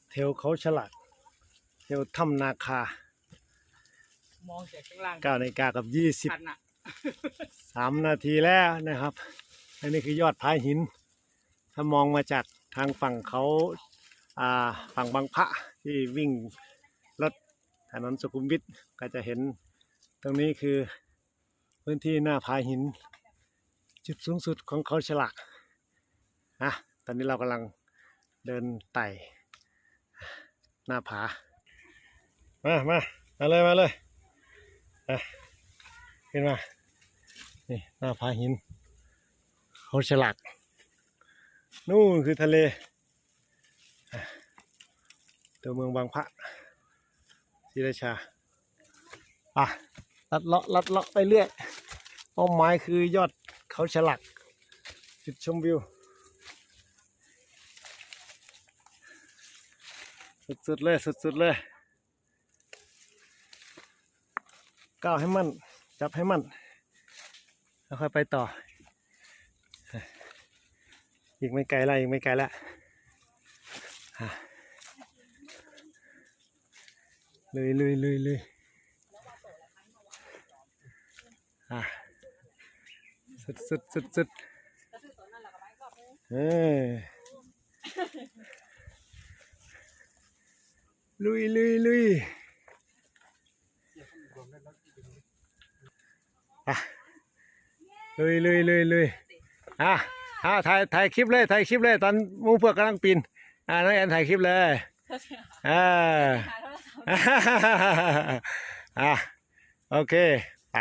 เทลเขาฉลาดเทลถ้ำนาคาม องจากข้างล่าง 9 นาฬิกากับ ชันอะ 23 นาทีแล้วนะครับอันนี้คือยอดผาหินถ้ามองมาจากทางฝั่งเขาฝั่งบางพระที่วิ่งรถถนนสุขุมวิทก็จะเห็นตรงนี้คือพื้นที่หน้าผาหินจุดสูงสุดของเขาฉลากนะตอนนี้เรากำลังเดินไต่หน้าผามาเลยขึ้นมานี่หน้าผาหินเขาฉลากนู่นคือทะเลตัวเมืองบางพระศรีราชาลัดเลาะไปเรื่อยเป้าหมายคือยอดเขาฉลากจุดชมวิวสุดเลยก้าวให้มั่นจับให้มั่นแล้วค่อยไปต่ออีกไม่ไกลแล้วเลยสุดลุยถ่ายคลิปเลยตอนมูเพื่อกกำลังปีนน้องแอนถ่ายคลิปเลยโอเคไป